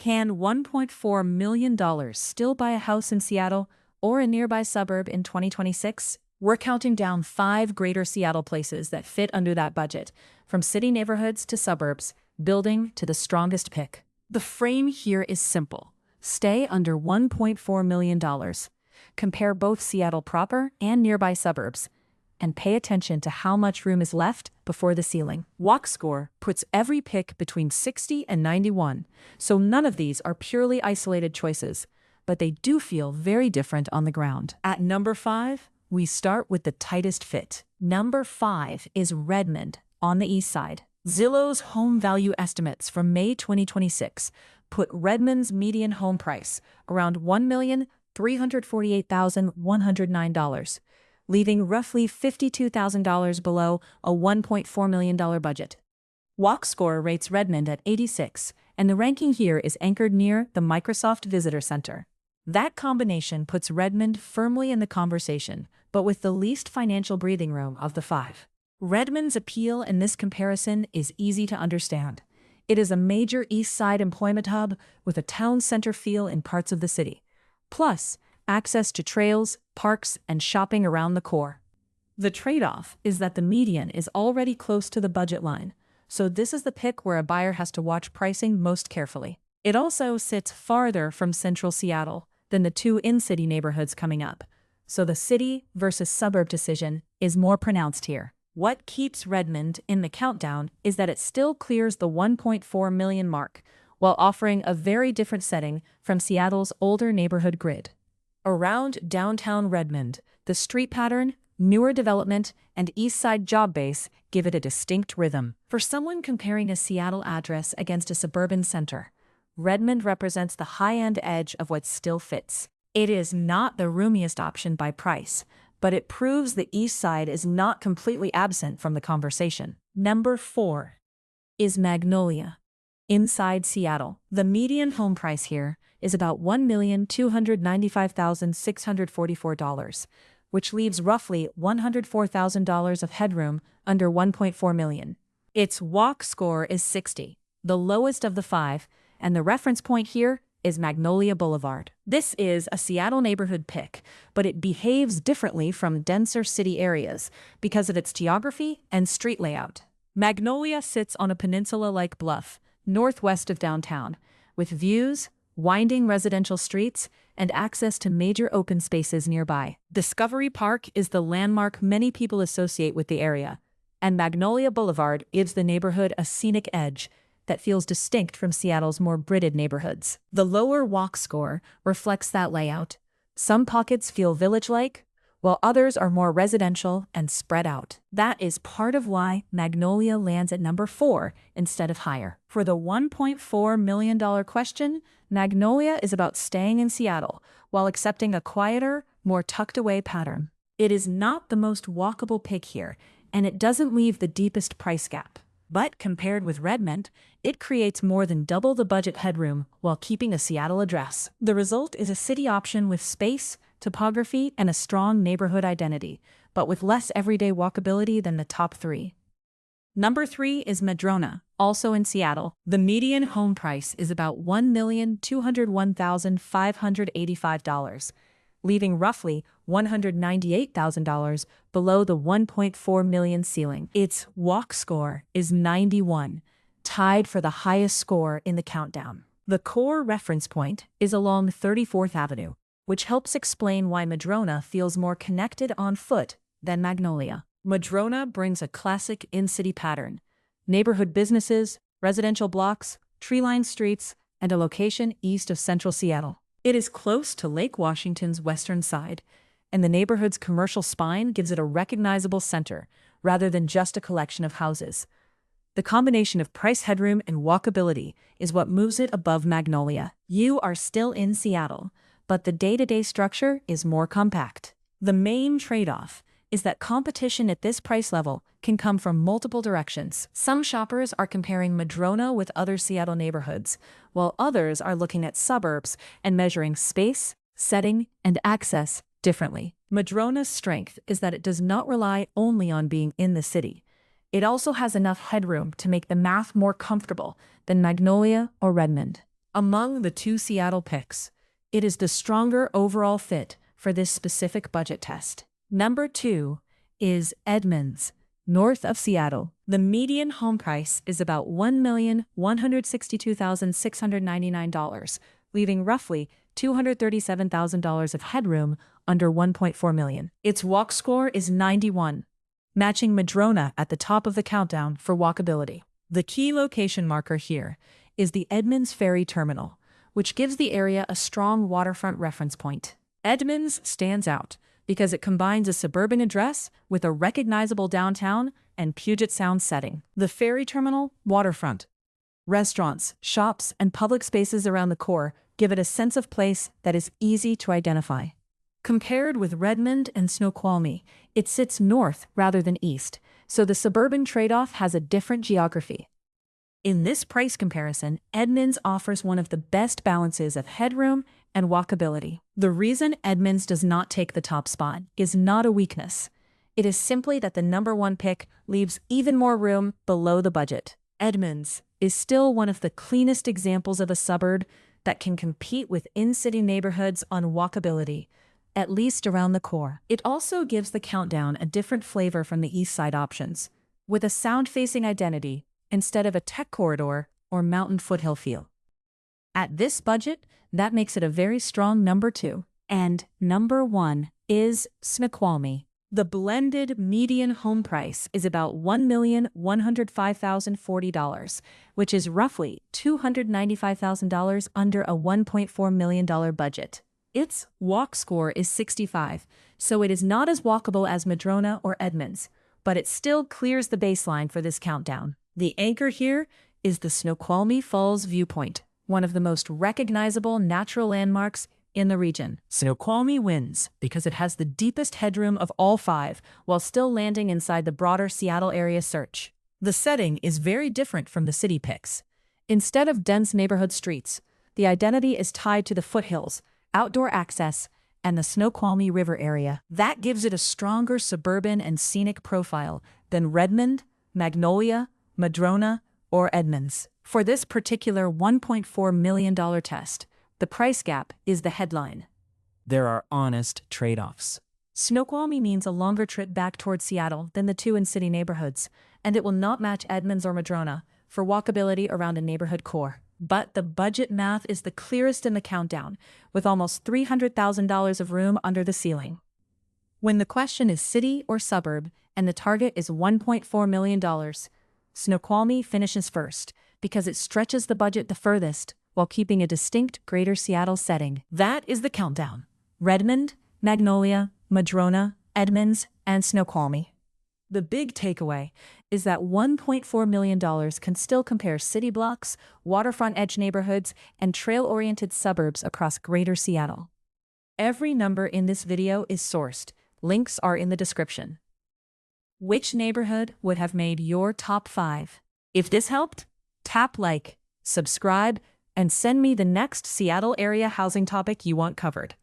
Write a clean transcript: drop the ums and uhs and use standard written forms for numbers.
Can $1.4 million still buy a house in Seattle or a nearby suburb in 2026? We're counting down 5 greater Seattle places that fit under that budget, from city neighborhoods to suburbs, building to the strongest pick. The frame here is simple. Stay under $1.4 million. Compare both Seattle proper and nearby suburbs, and pay attention to how much room is left before the ceiling. Walk Score puts every pick between 60 and 91, so none of these are purely isolated choices, but they do feel very different on the ground. At number 5, we start with the tightest fit. Number 5 is Redmond on the east side. Zillow's home value estimates from May 2026 put Redmond's median home price around $1,348,109, leaving roughly $52,000 below a $1.4 million budget. Walk Score rates Redmond at 86, and the ranking here is anchored near the Microsoft Visitor Center. That combination puts Redmond firmly in the conversation, but with the least financial breathing room of the 5. Redmond's appeal in this comparison is easy to understand. It is a major east side employment hub with a town center feel in parts of the city. Plus, access to trails, parks, and shopping around the core. The trade-off is that the median is already close to the budget line, so this is the pick where a buyer has to watch pricing most carefully. It also sits farther from central Seattle than the 2 in-city neighborhoods coming up, so the city versus suburb decision is more pronounced here. What keeps Redmond in the countdown is that it still clears the 1.4 million mark, while offering a very different setting from Seattle's older neighborhood grid. Around downtown Redmond, the street pattern, newer development, and east side job base give it a distinct rhythm. For someone comparing a Seattle address against a suburban center, Redmond represents the high-end edge of what still fits. It is not the roomiest option by price, but it proves the east side is not completely absent from the conversation. Number 4 is Magnolia. Inside Seattle, the median home price here is about $1,295,644, which leaves roughly $104,000 of headroom under $1.4 million. Its Walk Score is 60, the lowest of the 5, and the reference point here is Magnolia Boulevard. This is a Seattle neighborhood pick, but it behaves differently from denser city areas because of its geography and street layout. Magnolia sits on a peninsula-like bluff northwest of downtown, with views, winding residential streets, and access to major open spaces nearby. Discovery Park is the landmark many people associate with the area, and Magnolia Boulevard gives the neighborhood a scenic edge that feels distinct from Seattle's more gridded neighborhoods. The lower Walk Score reflects that layout. Some pockets feel village-like, while others are more residential and spread out. That is part of why Magnolia lands at number 4 instead of higher. For the $1.4 million question, Magnolia is about staying in Seattle while accepting a quieter, more tucked-away pattern. It is not the most walkable pick here, and it doesn't leave the deepest price gap. But compared with Redmond, it creates more than double the budget headroom while keeping a Seattle address. The result is a city option with space, topography, and a strong neighborhood identity, but with less everyday walkability than the top 3. Number 3 is Madrona, also in Seattle. The median home price is about $1,201,585, leaving roughly $198,000 below the $1.4 million ceiling. Its Walk Score is 91, tied for the highest score in the countdown. The core reference point is along 34th Avenue, which helps explain why Madrona feels more connected on foot than Magnolia. Madrona brings a classic in-city pattern: neighborhood businesses, residential blocks, tree-lined streets, and a location east of central Seattle. It is close to Lake Washington's western side, and the neighborhood's commercial spine gives it a recognizable center rather than just a collection of houses. The combination of price headroom and walkability is what moves it above Magnolia. You are still in Seattle, but the day-to-day structure is more compact. The main trade-off is that competition at this price level can come from multiple directions. Some shoppers are comparing Madrona with other Seattle neighborhoods, while others are looking at suburbs and measuring space, setting, and access differently. Madrona's strength is that it does not rely only on being in the city. It also has enough headroom to make the math more comfortable than Magnolia or Redmond. Among the two Seattle picks, it is the stronger overall fit for this specific budget test. Number 2 is Edmonds, north of Seattle. The median home price is about $1,162,699, leaving roughly $237,000 of headroom under $1.4 million. Its walk score is 91, matching Madrona at the top of the countdown for walkability. The key location marker here is the Edmonds Ferry Terminal, which gives the area a strong waterfront reference point. Edmonds stands out because it combines a suburban address with a recognizable downtown and Puget Sound setting. The ferry terminal, waterfront, restaurants, shops, and public spaces around the core give it a sense of place that is easy to identify. Compared with Redmond and Snoqualmie, it sits north rather than east, so the suburban trade-off has a different geography. In this price comparison, Edmonds offers one of the best balances of headroom and walkability. The reason Edmonds does not take the top spot is not a weakness. It is simply that the number 1 pick leaves even more room below the budget. Edmonds is still one of the cleanest examples of a suburb that can compete with in-city neighborhoods on walkability, at least around the core. It also gives the countdown a different flavor from the east side options, with a sound-facing identity instead of a tech corridor or mountain foothill feel. At this budget, that makes it a very strong number 2. And number 1 is Snoqualmie. The blended median home price is about $1,105,040, which is roughly $295,000 under a $1.4 million budget. Its walk score is 65, so it is not as walkable as Madrona or Edmonds, but it still clears the baseline for this countdown. The anchor here is the Snoqualmie Falls viewpoint, one of the most recognizable natural landmarks in the region. Snoqualmie wins because it has the deepest headroom of all 5 while still landing inside the broader Seattle area search. The setting is very different from the city picks. Instead of dense neighborhood streets, the identity is tied to the foothills, outdoor access, and the Snoqualmie River area. That gives it a stronger suburban and scenic profile than Redmond, Magnolia, Madrona, or Edmonds. For this particular $1.4 million test, the price gap is the headline. There are honest trade-offs. Snoqualmie means a longer trip back towards Seattle than the two in-city neighborhoods, and it will not match Edmonds or Madrona for walkability around a neighborhood core. But the budget math is the clearest in the countdown, with almost $300,000 of room under the ceiling. When the question is city or suburb, and the target is $1.4 million, Snoqualmie finishes first because it stretches the budget the furthest while keeping a distinct Greater Seattle setting. That is the countdown. Redmond, Magnolia, Madrona, Edmonds, and Snoqualmie. The big takeaway is that $1.4 million can still compare city blocks, waterfront edge neighborhoods, and trail-oriented suburbs across Greater Seattle. Every number in this video is sourced. Links are in the description. Which neighborhood would have made your top 5? If this helped, tap like, subscribe, and send me the next Seattle area housing topic you want covered.